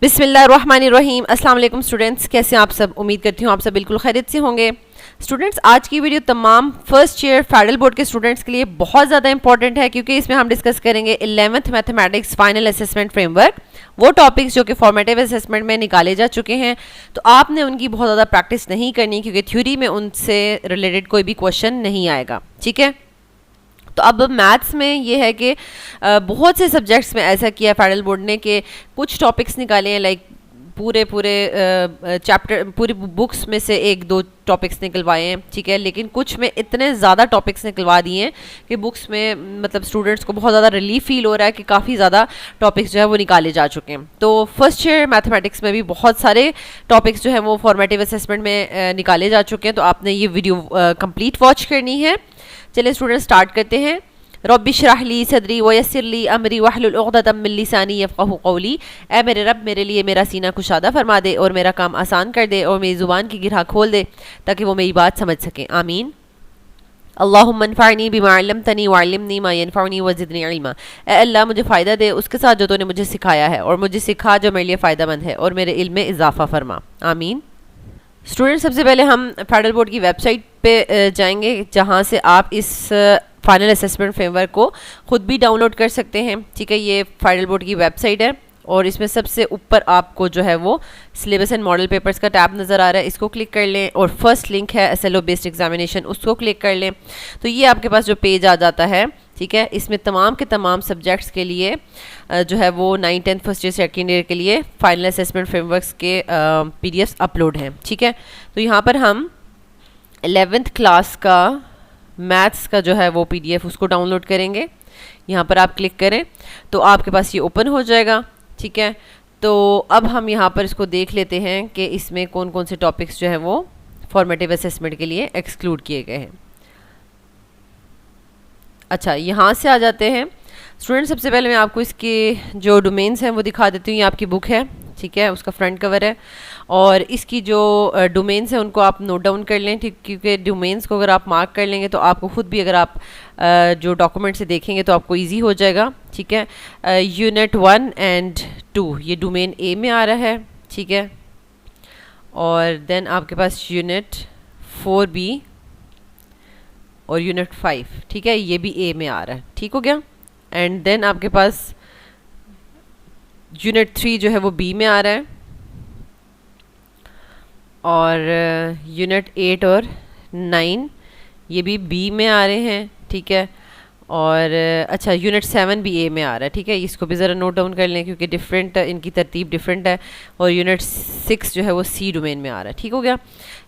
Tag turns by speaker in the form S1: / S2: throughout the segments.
S1: बिस्मिल्लाहिर्रहमानिर्रहीम। अस्सलाम वालेकुम स्टूडेंट्स, कैसे हैं आप सब। उम्मीद करती हूँ आप सब बिल्कुल खैरियत से होंगे। स्टूडेंट्स, आज की वीडियो तमाम फर्स्ट ईयर फेडरल बोर्ड के स्टूडेंट्स के लिए बहुत ज़्यादा इंपॉर्टेंट है, क्योंकि इसमें हम डिस्कस करेंगे 11th mathematics final assessment framework, वो टॉपिक्स जो कि फॉर्मेटिव असेसमेंट में निकाले जा चुके हैं। तो आपने उनकी बहुत ज़्यादा प्रैक्टिस नहीं करनी, क्योंकि थ्योरी में उनसे रिलेटेड कोई भी क्वेश्चन नहीं आएगा। ठीक है, तो अब मैथ्स में ये है कि बहुत से सब्जेक्ट्स में ऐसा किया फेडरल बोर्ड ने कि कुछ टॉपिक्स निकाले हैं, लाइक पूरे चैप्टर पूरी बुक्स में से एक दो टॉपिक्स निकलवाए हैं। ठीक है, लेकिन कुछ में इतने ज़्यादा टॉपिक्स निकलवा दिए हैं कि बुक्स में मतलब स्टूडेंट्स को बहुत ज़्यादा रिलीफ फील हो रहा है कि काफ़ी ज़्यादा टॉपिक्स जो है वो निकाले जा चुके हैं। तो फर्स्ट ईयर मैथमेटिक्स में भी बहुत सारे टॉपिक्स जो है वो फॉर्मेटिव असेसमेंट में निकाले जा चुके हैं। तो आपने ये वीडियो कंप्लीट वॉच करनी है। चलिए स्टूडेंट, स्टार्ट करते हैं। रब्बि इश्रह ली सदरी वयस्सिर ली अमरी वहलुल उक़दतम मिन लिसानी यफ़क़हू क़ौली। ए मेरे रब, मेरे लिए मेरा सीना कुशादा फरमा दे और मेरा काम आसान कर दे और मेरी ज़ुबान की गिरहा खोल दे ताकि वो मेरी बात समझ सकें। आमीन। अल्लाहुम्मा अन्फ़अनी बिमा अल्लमतनी वअल्लिमनी मा यनफ़अनी वज़िदनी इल्मा। ए अल्लाह, मुझे फ़ायदा दे उसके साथ जो तूने मुझे सिखाया है, और मुझे सिखा जो मेरे लिए फ़ायदेमंद है, और मेरे इल्म में इजाफ़ा फरमा। आमीन। स्टूडेंट, सबसे पहले हम फेडरल बोर्ड की वेबसाइट पे जाएंगे, जहाँ से आप इस फाइनल असेसमेंट फ्रेमवर्क को ख़ुद भी डाउनलोड कर सकते हैं। ठीक है, ये फेडरल बोर्ड की वेबसाइट है और इसमें सबसे ऊपर आपको जो है वो सिलेबस एंड मॉडल पेपर्स का टैब नज़र आ रहा है, इसको क्लिक कर लें। और फर्स्ट लिंक है SLO बेस्ड एग्जामिनेशन, उसको क्लिक कर लें। तो ये आपके पास जो पेज आ जाता है, ठीक है, इसमें तमाम के तमाम सब्जेक्ट्स के लिए जो है वो 9th 10th first year second year के लिए फाइनल असेसमेंट फ्रेमवर्क्स के PDFs अपलोड हैं। ठीक है, तो यहाँ पर हम 11th क्लास का मैथ्स का जो है वो PDF उसको डाउनलोड करेंगे। यहाँ पर आप क्लिक करें तो आपके पास ये ओपन हो जाएगा। ठीक है, तो अब हम यहाँ पर इसको देख लेते हैं कि इसमें कौन कौन से टॉपिक्स जो है वो फॉर्मेटिव असेसमेंट के लिए एक्सक्लूड किए गए हैं। अच्छा, यहाँ से आ जाते हैं स्टूडेंट। सबसे पहले मैं आपको इसके जो डोमेन्स हैं वो दिखा देती हूँ। ये आपकी बुक है, ठीक है, उसका फ्रंट कवर है, और इसकी जो डोमेन्स हैं उनको आप नोट डाउन कर लें। ठीक, क्योंकि डोमेन्स को अगर आप मार्क कर लेंगे तो आपको खुद भी अगर आप जो डॉक्यूमेंट से देखेंगे तो आपको इजी हो जाएगा। ठीक है, यूनिट 1 एंड 2 ये डोमेन A में आ रहा है। ठीक है, और देन आपके पास यूनिट 4B और यूनिट 5, ठीक है, ये भी A में आ रहा है। ठीक हो गया। एंड देन आपके पास यूनिट 3 जो है वो B में आ रहा है, और यूनिट 8 और 9 ये भी B में आ रहे हैं। ठीक है, और अच्छा, यूनिट 7 भी A में आ रहा है। ठीक है, इसको भी ज़रा नोट डाउन कर लें क्योंकि डिफरेंट इनकी तरतीब डिफरेंट है। और यूनिट 6 जो है वो C डोमेन में आ रहा है। ठीक हो गया,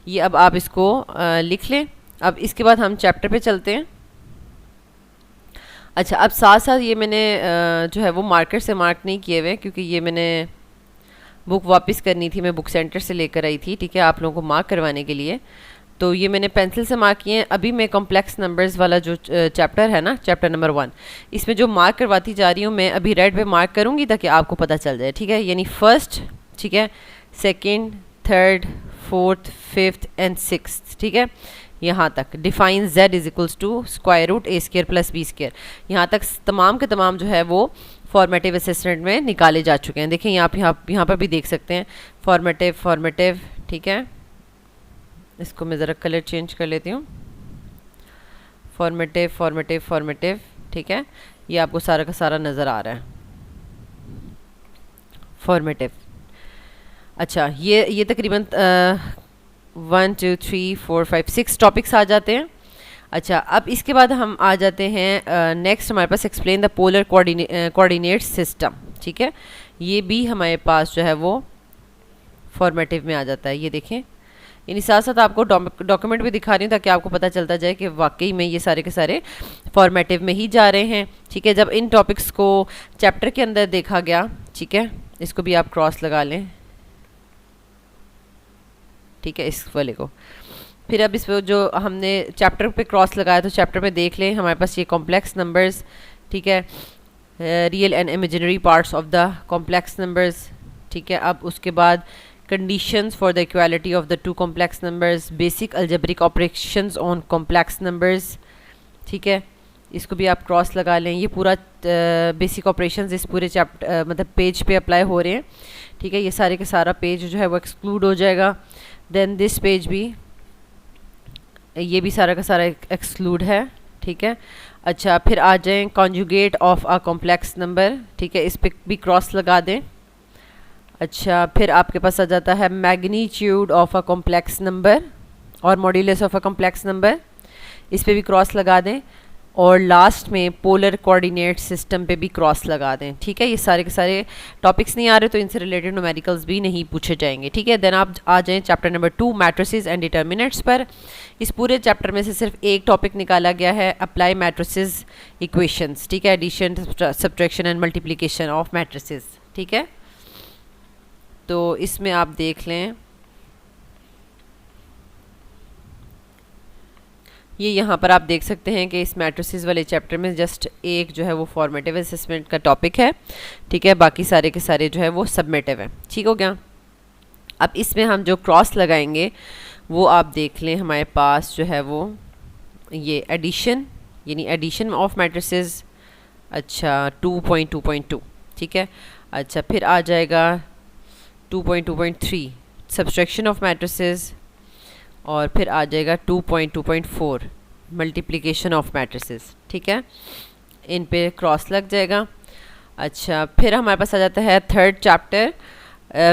S1: ये अब आप इसको लिख लें। अब इसके बाद हम चैप्टर पे चलते हैं। अच्छा, अब साथ साथ ये मैंने जो है वो मार्कर से मार्क नहीं किए हुए, क्योंकि ये मैंने बुक वापस करनी थी, मैं बुक सेंटर से लेकर आई थी। ठीक है, आप लोगों को मार्क करवाने के लिए, तो ये मैंने पेंसिल से मार्क किए हैं। अभी मैं कॉम्प्लेक्स नंबर्स वाला जो चैप्टर है ना, चैप्टर नंबर 1, इसमें जो मार्क करवाती जा रही हूँ मैं अभी रेड पे मार्क करूँगी ताकि आपको पता चल जाए। ठीक है, यानी फर्स्ट, ठीक है, second, third, fourth, fifth and sixth. ठीक है, यहाँ तक define z is equals to square root a² plus b², यहाँ तक तमाम के तमाम जो है वो फॉर्मेटिव असेसमेंट में निकाले जा चुके हैं। देखें यहाँ पर भी देख सकते हैं फॉर्मेटिव। ठीक है, इसको मैं ज़रा कलर चेंज कर लेती हूँ। फॉर्मेटिव। ठीक है, ये आपको सारा का सारा नज़र आ रहा है, फॉर्मेटिव। अच्छा, ये तकरीबन 1 2 3 4 5 6 टॉपिक्स आ जाते हैं। अच्छा, अब इसके बाद हम आ जाते हैं नेक्स्ट हमारे पास explain the polar coordinate system. ठीक है, ये भी हमारे पास जो है वो फॉर्मेटिव में आ जाता है। ये देखें, यानी साथ साथ आपको डॉक्यूमेंट भी दिखा रही हूँ ताकि आपको पता चलता जाए कि वाकई में ये सारे के सारे फॉर्मेटिव में ही जा रहे हैं। ठीक है, जब इन टॉपिक्स को चैप्टर के अंदर देखा गया, ठीक है, इसको भी आप क्रॉस लगा लें। ठीक है, इस वाले को फिर अब इस पर जो हमने चैप्टर पे क्रॉस लगाया तो चैप्टर में देख लें हमारे पास ये कॉम्प्लेक्स नंबर्स। ठीक है, real and imaginary parts of the complex numbers. ठीक है, अब उसके बाद conditions for the equality of the two complex numbers, basic algebraic operations on complex numbers। ठीक है, इसको भी आप क्रॉस लगा लें। ये पूरा बेसिक ऑपरेशंस इस पूरे चैप्टर मतलब पेज पे अप्लाई हो रहे हैं। ठीक है, ये सारे के सारा पेज जो है वो एक्सक्लूड हो जाएगा। देन दिस पेज भी, ये भी सारा का सारा एक्सक्लूड है। ठीक है, अच्छा फिर आ जाएं conjugate of a complex number. ठीक है, इस पे भी क्रॉस लगा दें। अच्छा फिर आपके पास आ जाता है magnitude of a complex number और modulus of a complex number, इस पे भी क्रॉस लगा दें। और लास्ट में पोलर कोऑर्डिनेट सिस्टम पे भी क्रॉस लगा दें। ठीक है, ये सारे के सारे टॉपिक्स नहीं आ रहे तो इनसे रिलेटेड न्यूमेरिकल्स भी नहीं पूछे जाएंगे। ठीक है, देन आप आ जाएं chapter number 2 matrices and determinants पर। इस पूरे चैप्टर में से सिर्फ एक टॉपिक निकाला गया है, अप्लाई मैट्रिसेस इक्वेशंस। ठीक है, addition, subtraction and multiplication of matrices. ठीक है, तो इसमें आप देख लें, ये यहाँ पर आप देख सकते हैं कि इस मैट्रिसेस वाले चैप्टर में जस्ट एक जो है वो फॉर्मेटिव असेसमेंट का टॉपिक है। ठीक है, बाकी सारे के सारे जो है वो सबमिटिव है। ठीक हो गया। अब इसमें हम जो क्रॉस लगाएंगे वो आप देख लें, हमारे पास जो है वो ये एडिशन, यानी एडिशन ऑफ मैट्रिसेस। अच्छा 2.2.2। ठीक है, अच्छा फिर आ जाएगा 2.2.3 सब्सट्रैक्शन ऑफ मैट्रिसेस, और फिर आ जाएगा 2.2.4 मल्टीप्लिकेशन ऑफ मैट्रिसेस। ठीक है, इन पे क्रॉस लग जाएगा। अच्छा फिर हमारे पास आ जाता है third chapter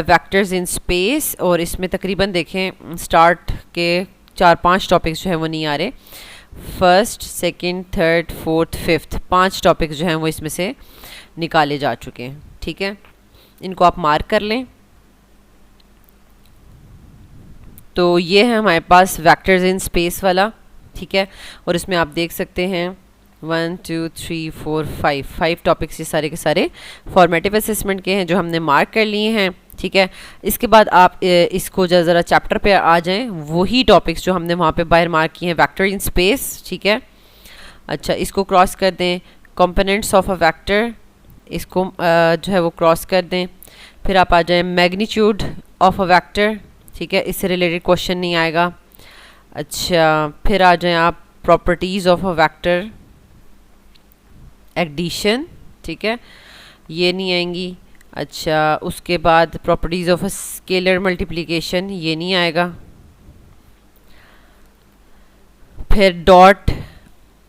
S1: vectors in space, और इसमें तकरीबन देखें स्टार्ट के 4-5 टॉपिक्स जो हैं वो नहीं आ रहे। First, second, third, fourth, fifth 5 topics जो हैं वो इसमें से निकाले जा चुके हैं। ठीक है, इनको आप मार्क कर लें। तो ये है हमारे पास वेक्टर्स इन स्पेस वाला। ठीक है, और इसमें आप देख सकते हैं 1 2 3 4 5 टॉपिक्स ये सारे के सारे फॉर्मेटिव असेसमेंट के हैं जो हमने मार्क कर लिए हैं। ठीक है, इसके बाद आप इसको ज़रा चैप्टर पे आ जाएं, वही टॉपिक्स जो हमने वहाँ पे बाहर मार्क किए हैं, वेक्टर इन स्पेस। ठीक है, अच्छा इसको क्रॉस कर दें, कंपोनेंट्स ऑफ अ वेक्टर, इसको जो है वो क्रॉस कर दें। फिर आप आ जाएं मैग्नीट्यूड ऑफ अ वेक्टर। ठीक है, इससे रिलेटेड क्वेश्चन नहीं आएगा। अच्छा फिर आ जाएं आप properties of a vector, addition. ठीक है, ये नहीं आएंगी। अच्छा उसके बाद properties of a scalar multiplication, ये नहीं आएगा। फिर डॉट,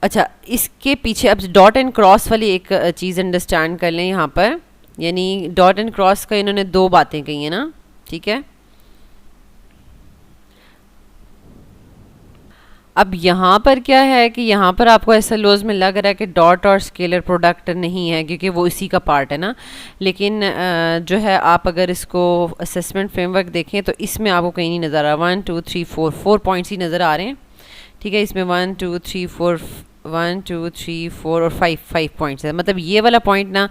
S1: अच्छा इसके पीछे अब डॉट एंड क्रॉस वाली एक चीज़ अंडरस्टैंड कर लें यहाँ पर, यानी डॉट एंड क्रॉस का इन्होंने 2 बातें कही हैं ना। ठीक है, अब यहाँ पर क्या है कि यहाँ पर आपको ऐसा लॉज में लग रहा है कि डॉट और स्केलर प्रोडक्ट नहीं है क्योंकि वो इसी का पार्ट है ना, लेकिन जो है आप अगर इसको असेसमेंट फ्रेमवर्क देखें तो इसमें आपको कहीं नहीं नज़र आ रहा। 1 2 3 4 पॉइंट्स ही नज़र आ रहे हैं। ठीक है, इसमें 1 2 3 4 1 2 3 4 और 5 पॉइंट्स है, मतलब ये वाला पॉइंट ना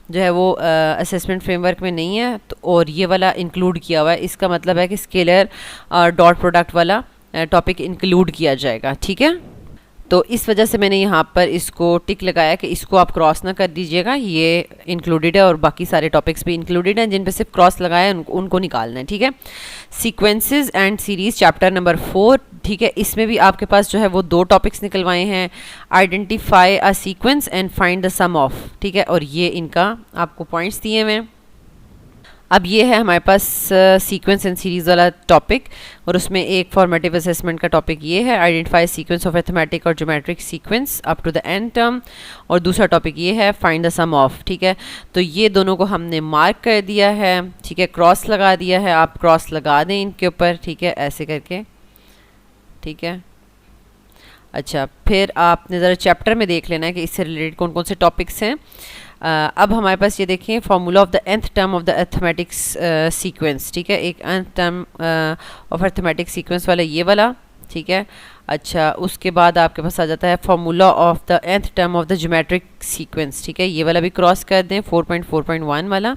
S1: जो है वो असेसमेंट फ्रेमवर्क में नहीं है, तो और ये वाला इंक्लूड किया हुआ है। इसका मतलब है कि स्केलर डॉट प्रोडक्ट वाला टॉपिक इंक्लूड किया जाएगा। ठीक है, तो इस वजह से मैंने यहाँ पर इसको टिक लगाया कि इसको आप क्रॉस ना कर दीजिएगा, ये इंक्लूडेड है और बाकी सारे टॉपिक्स भी इंक्लूडेड हैं, जिन पे सिर्फ क्रॉस लगाया है उनको निकालना है। ठीक है, sequences and series chapter number 4। ठीक है, इसमें भी आपके पास जो है वो 2 टॉपिक्स निकलवाए हैं, identify a sequence and find the sum of. ठीक है, और ये इनका आपको पॉइंट्स दिए हुए हैं। अब ये है हमारे पास सीक्वेंस एंड सीरीज़ वाला टॉपिक, और उसमें एक फॉर्मेटिव असेसमेंट का टॉपिक ये है, आइडेंटिफाई सीक्वेंस ऑफ अरिथमेटिक और geometric sequence up to the nth term, और दूसरा टॉपिक ये है फाइंड द सम ऑफ। ठीक है, तो ये दोनों को हमने मार्क कर दिया है। ठीक है, क्रॉस लगा दिया है, आप क्रॉस लगा दें इनके ऊपर। ठीक है, ऐसे करके। ठीक है, अच्छा फिर आपने ज़रा चैप्टर में देख लेना है कि इससे रिलेटेड कौन कौन से टॉपिक्स हैं। अब हमारे पास ये देखें formula of the nth term of the arithmetic sequence. ठीक है, एक nth term of arithmetic sequence वाला ये वाला। ठीक है, अच्छा उसके बाद आपके पास आ जाता है formula of the nth term of the geometric sequence. ठीक है, ये वाला भी क्रॉस कर दें, 4.4.1 वाला।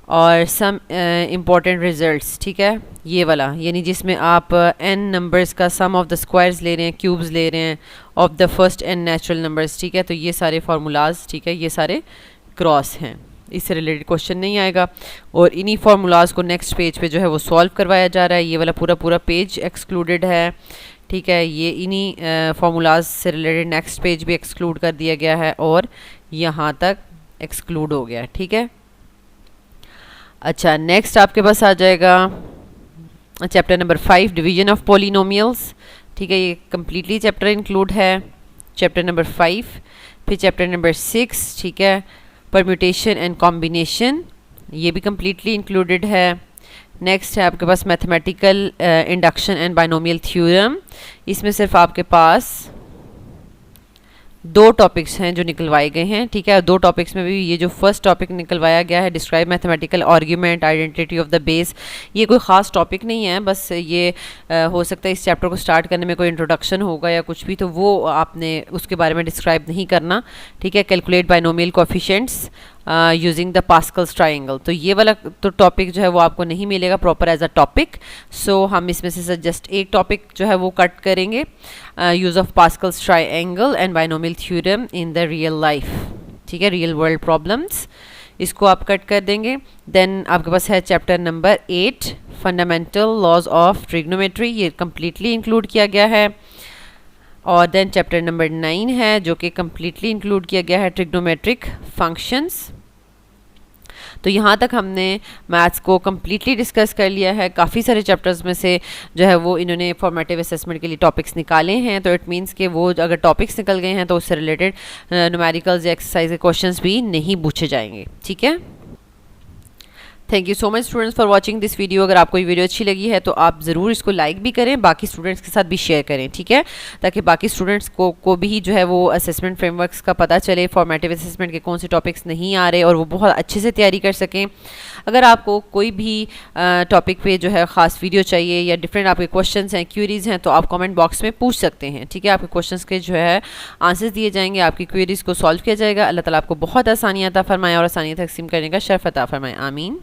S1: और सम इम्पॉर्टेंट रिजल्ट्स। ठीक है, ये वाला यानी जिसमें आप n नंबर्स का सम ऑफ द स्क्वायर्स ले रहे हैं, क्यूब्स ले रहे हैं of the first n natural numbers. ठीक है, तो ये सारे फार्मूलाज, ठीक है, ये सारे क्रॉस हैं, इससे रिलेटेड क्वेश्चन नहीं आएगा। और इन्हीं फार्मूलाज को नेक्स्ट पेज पे जो है वो सॉल्व करवाया जा रहा है। ये वाला पूरा पेज एक्सक्लूडेड है। ठीक है, ये इन्हीं फार्मूलाज से रिलेटेड नेक्स्ट पेज भी एक्सक्लूड कर दिया गया है और यहाँ तक एक्सक्लूड हो गया। ठीक है, अच्छा, नेक्स्ट आपके पास आ जाएगा chapter number 5 division of polynomials. ठीक है, ये कम्प्लीटली चैप्टर इंक्लूड है, चैप्टर नंबर 5। फिर चैप्टर नंबर 6, ठीक है, परम्यूटेशन एंड कॉम्बिनेशन, ये भी कम्प्लीटली इंक्लूडेड है। नेक्स्ट है आपके पास mathematical induction and binomial theorem. इसमें सिर्फ आपके पास 2 टॉपिक्स हैं जो निकलवाए गए हैं। ठीक है, 2 टॉपिक्स में भी ये जो फर्स्ट टॉपिक निकलवाया गया है describe mathematical argument identity of the base, ये कोई ख़ास टॉपिक नहीं है, बस ये हो सकता है इस चैप्टर को स्टार्ट करने में कोई इंट्रोडक्शन होगा या कुछ भी, तो वो आपने उसके बारे में डिस्क्राइब नहीं करना। ठीक है, calculate binomial coefficients using the Pascal's triangle, तो ये वाला तो टॉपिक जो है वो आपको नहीं मिलेगा प्रॉपर एज अ टॉपिक। सो हम इसमें से जस्ट एक टॉपिक जो है वो कट करेंगे, use of Pascal's triangle and binomial theorem in the real life. ठीक है, रियल वर्ल्ड प्रॉब्लम्स, इसको आप कट कर देंगे। देन आपके पास है chapter number 8 fundamental laws of trigonometry, ये कम्प्लीटली इंक्लूड किया गया है। और देन चैप्टर नंबर 9 है जो कि कम्प्लीटली इंक्लूड किया गया है ट्रिग्नोमेट्रिक फंक्शंस। तो यहाँ तक हमने मैथ्स को कम्प्लीटली डिस्कस कर लिया है। काफ़ी सारे चैप्टर्स में से जो है वो इन्होंने फॉर्मेटिव असेसमेंट के लिए टॉपिक्स निकाले हैं, तो इट मीन्स कि वो अगर टॉपिक्स निकल गए हैं तो उससे रिलेटेड न्यूमेरिकल्स या एक्सरसाइज के क्वेश्चंस भी नहीं पूछे जाएंगे। ठीक है, thank you so much students for watching this video. अगर आपको ये वीडियो अच्छी लगी है तो आप ज़रूर इसको लाइक भी करें, बाकी स्टूडेंट्स के साथ भी शेयर करें। ठीक है, ताकि बाकी स्टूडेंट्स को भी जो है वो असेसमेंट फ्रेमवर्क्स का पता चले, फॉर्मेटिव असेसमेंट के कौन से टॉपिक्स नहीं आ रहे और वो बहुत अच्छे से तैयारी कर सकें। अगर आपको कोई भी टॉपिक पे जो है ख़ास वीडियो चाहिए या डिफरेंट आपके क्वेश्चंस हैं, क्वेरीज़ हैं, तो आप कमेंट बॉक्स में पूछ सकते हैं। ठीक है, आपके क्वेश्चंस के जो है आंसर्स दिए जाएंगे, आपकी क्वेरीज़ को सॉल्व किया जाएगा। अल्लाह ताला आपको बहुत आसानियाँ अता फरमाए और आसानियाँ तकसीम करने का शर्फ अता फरमाए। आमीन।